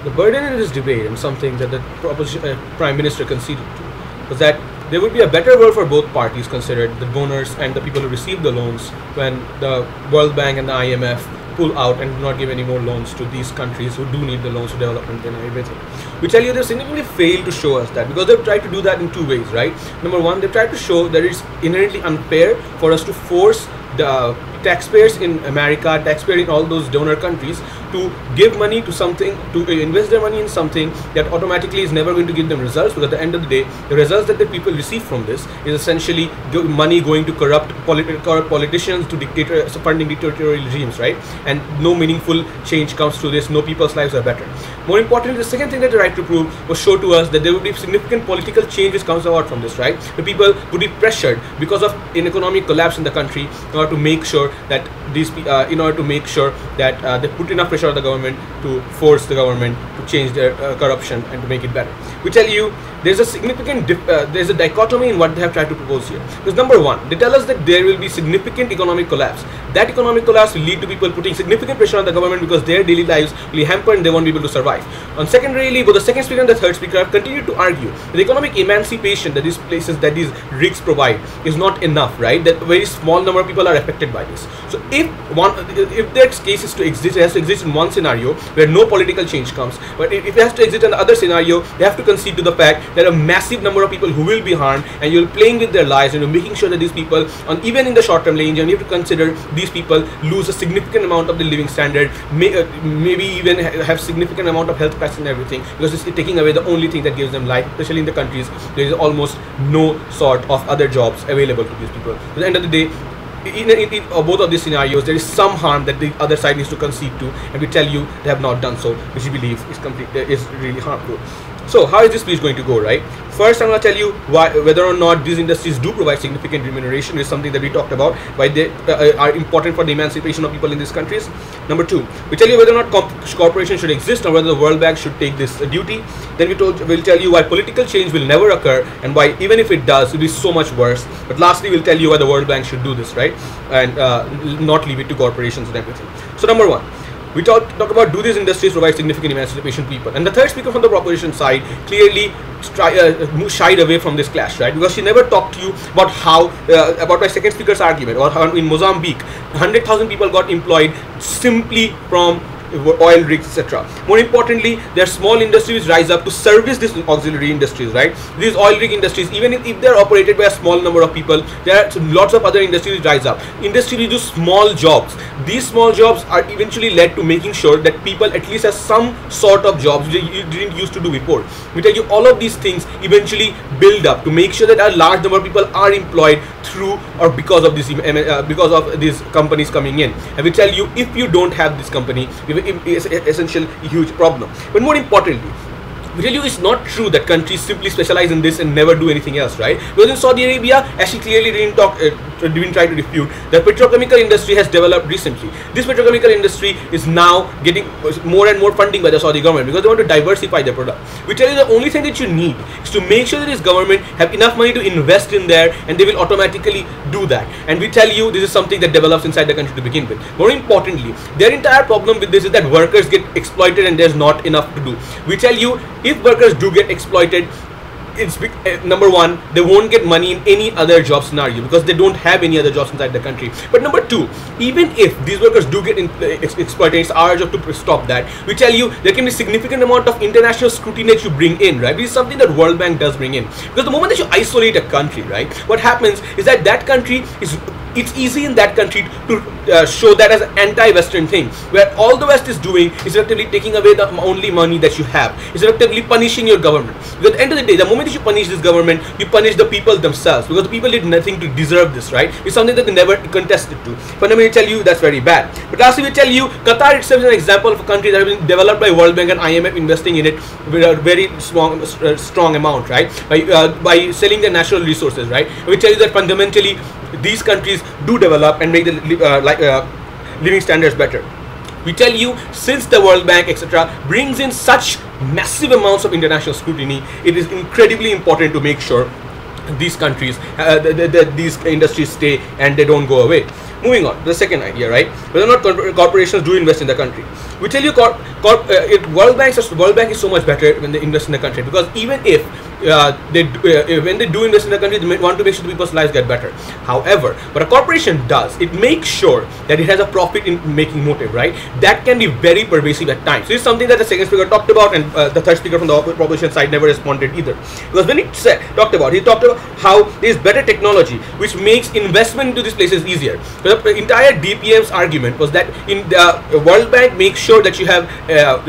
the burden in this debate, and something that the Prime Minister conceded to, was that there would be a better world for both parties, considered the donors and the people who receive the loans, when the World Bank and the IMF pull out and do not give any more loans to these countries who do need the loans for development and everything. We tell you they've significantly failed to show us that, because they've tried to do that in two ways, right? Number one, they've tried to show that it's inherently unfair for us to force the taxpayers in America, taxpayers in all those donor countries, to give money to something, to invest their money in something that automatically is never going to give them results, because at the end of the day, the results that the people receive from this is essentially money going to corrupt politicians, to funding dictatorial regimes, right? And no meaningful change comes through this, no people's lives are better. More importantly, the second thing that they tried to prove was show to us that there would be significant political changes comes out from this, right? The people would be pressured because of an economic collapse in the country in order to make sure that these, they put enough pressure on the government to force the government to change their corruption and to make it better. We tell you there's a significant there's a dichotomy in what they have tried to propose here. Because number one, they tell us that there will be significant economic collapse. That economic collapse will lead to people putting significant pressure on the government, because their daily lives will be hampered and they won't be able to survive. On secondarily, both the second speaker and the third speaker have continued to argue that the economic emancipation that these places, that these rigs provide, is not enough, right? That a very small number of people are affected by this. So if that case is to exist, it has to exist in one scenario where no political change comes. But if it has to exist in the other scenario, they have to concede to the fact that a massive number of people who will be harmed, and you're playing with their lives, and you're making sure that these people, even in the short term range, and you have to consider these people lose a significant amount of the living standard, maybe even have significant amount of health crisis and everything, because it's taking away the only thing that gives them life, especially in the countries there is almost no sort of other jobs available to these people. At the end of the day, in both of these scenarios, there is some harm that the other side needs to concede to, and we tell you they have not done so, which we believe is really harmful. So how is this speech going to go, right? First, I'm going to tell you whether or not these industries do provide significant remuneration, is something that we talked about, why they are important for the emancipation of people in these countries. Number two, we tell you whether or not corporations should exist, or whether the World Bank should take this duty. Then we'll tell you why political change will never occur, and why even if it does, it will be so much worse. But lastly, we'll tell you why the World Bank should do this, right? And not leave it to corporations and everything. So number one, we talk about, do these industries provide significant emancipation to people? And the third speaker from the proposition side clearly shied away from this clash, right? Because she never talked to you about how, about my second speaker's argument, or how in Mozambique, 100,000 people got employed simply from oil rigs, etc. More importantly, there are small industries rise up to service these auxiliary industries, right? These oil rig industries, even if they are operated by a small number of people, there are lots of other industries rise up. Industries do small jobs. These small jobs are eventually led to making sure that people at least have some sort of jobs which you didn't used to do before. We tell you all of these things eventually build up to make sure that a large number of people are employed through or because of these companies coming in. And we tell you, if you don't have this company, it's essentially a huge problem. But more importantly, we tell you it's not true that countries simply specialize in this and never do anything else, right? Because in Saudi Arabia, as she clearly didn't try to refute, the petrochemical industry has developed recently. This petrochemical industry is now getting more and more funding by the Saudi government, because they want to diversify their product. We tell you the only thing that you need is to make sure that this government have enough money to invest in there, and they will automatically do that. And we tell you this is something that develops inside the country to begin with. More importantly, their entire problem with this is that workers get exploited and there's not enough to do. We tell you, if workers do get exploited, it's number one, they won't get money in any other job scenario, because they don't have any other jobs inside the country. But number two, even if these workers do get exploited, it's our job to stop that. We tell you there can be significant amount of international scrutiny that you bring in, right? This is something that World Bank does bring in, because the moment that you isolate a country, right, what happens is that that country is, it's easy in that country to show that as an anti-Western thing, where all the West is doing is effectively taking away the only money that you have. It's effectively punishing your government. Because at the end of the day, the moment that you punish this government, you punish the people themselves, because the people did nothing to deserve this, right? It's something that they never contested to. But let me tell you, that's very bad. But lastly, we tell you, Qatar itself is an example of a country that has been developed by World Bank and IMF investing in it with a very strong amount, right? By selling their natural resources, right? And we tell you that fundamentally, these countries do develop and make the living standards better. We tell you, since the World Bank, etc., brings in such massive amounts of international scrutiny, it is incredibly important to make sure these countries, these industries stay and they don't go away. Moving on to the second idea, right? Whether or not corporations do invest in the country. We tell you World Bank is so much better when they invest in the country, because even if when they do invest in the country, they want to make sure the people's lives get better. However, what a corporation does, it makes sure that it has a profit in making motive, right? That can be very pervasive at times. So this is something that the second speaker talked about, and the third speaker from the opposition side never responded either. Because when he talked about how there is better technology which makes investment into these places easier. So the entire DPM's argument was that in the World Bank makes sure that you have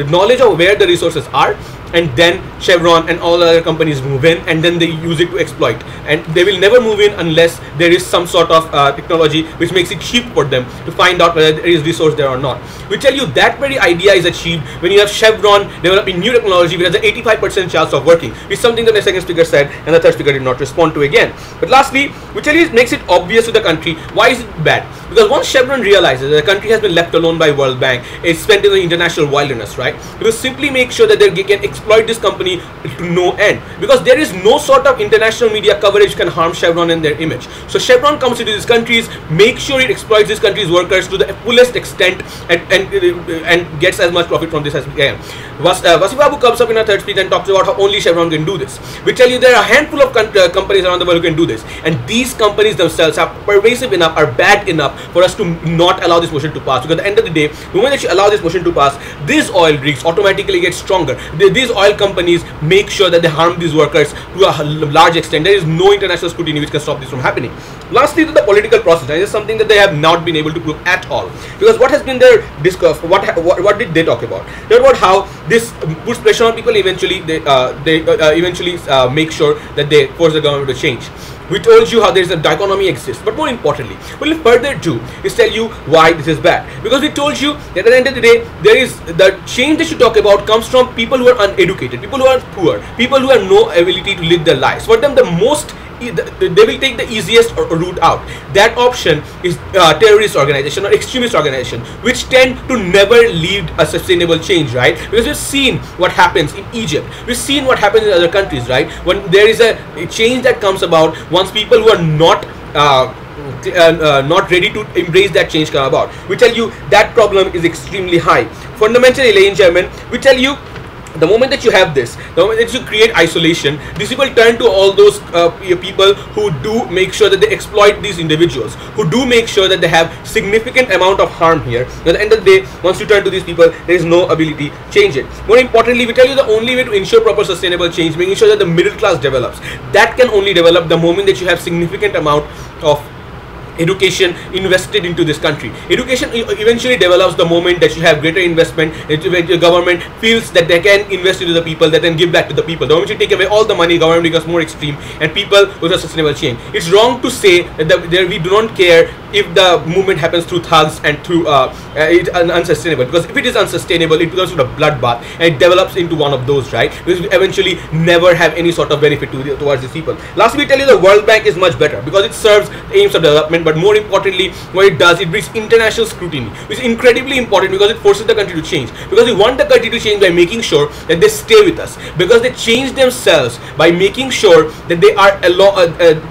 knowledge of where the resources are, and then Chevron and all other companies move in, and then they use it to exploit, and they will never move in unless there is some sort of technology which makes it cheap for them to find out whether there is resource there or not. We tell you that very idea is achieved when you have Chevron developing new technology which has an 85% chance of working, which is something that the second speaker said and the third speaker did not respond to again. But lastly, we tell you it makes it obvious to the country. Why is it bad? Because once Chevron realizes that the country has been left alone by World Bank, it's spent in the international wilderness, right? It will simply make sure that they can exploit this company to no end, because there is no sort of international media coverage can harm Chevron and their image. So Chevron comes into these countries, make sure it exploits these countries' workers to the fullest extent, and gets as much profit from this as we can. Vasibabu comes up in a third speech and talks about how only Chevron can do this. We tell you there are a handful of companies around the world who can do this, and these companies themselves are pervasive enough, are bad enough for us to not allow this motion to pass. Because at the end of the day, the moment that you allow this motion to pass, these oil rigs automatically get stronger. These oil companies make sure that they harm these workers to a large extent. There is no international scrutiny which can stop this from happening. Lastly, to the political process, and this is something that they have not been able to prove at all. Because what has been their discourse? What did they talk about? They talked about how this puts pressure on people. Eventually, they make sure that they force the government to change. We told you how there is a dichotomy exists, but more importantly, what we'll further do is tell you why this is bad. Because we told you that at the end of the day, there is the change that you talk about comes from people who are uneducated, people who are poor, people who have no ability to live their lives. For them, they will take the easiest route out. That option is terrorist organization or extremist organization, which tend to never lead a sustainable change, right? Because we've seen what happens in Egypt, we've seen what happens in other countries, right? When there is a change that comes about, once people who are not ready to embrace that change come about, we tell you that problem is extremely high. Fundamentally, ladies and gentlemen, we tell you the moment that you have this, the moment that you create isolation, these people turn to all those people who do make sure that they exploit these individuals, who do make sure that they have significant amount of harm here. At the end of the day, once you turn to these people, there is no ability to change it. More importantly, we tell you the only way to ensure proper sustainable change, making sure that the middle class develops. That can only develop the moment that you have significant amount of education invested into this country. Education eventually develops the moment that you have greater investment, when the government feels that they can invest into the people, that then give back to the people. The moment you take away all the money, government becomes more extreme, and people with a sustainable change. It's wrong to say that we do not care if the movement happens through thugs and through it's unsustainable, because if it is unsustainable, it becomes a bloodbath and it develops into one of those, right? Because we eventually never have any sort of benefit towards these people. Lastly, we tell you the World Bank is much better because it serves the aims of development, but more importantly, what it does, it brings international scrutiny, which is incredibly important because it forces the country to change. Because we want the country to change by making sure that they stay with us, because they change themselves by making sure that they are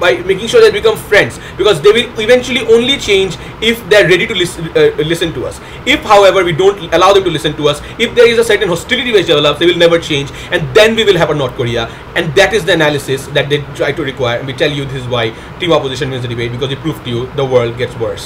by making sure that they become friends, because they will eventually only change if they are ready to listen to us. If, however, we don't allow them to listen to us, if there is a certain hostility which develops, they will never change, and then we will have a North Korea. And that is the analysis that they try to require, and we tell you this is why team opposition wins the debate, because we prove to you the world gets worse.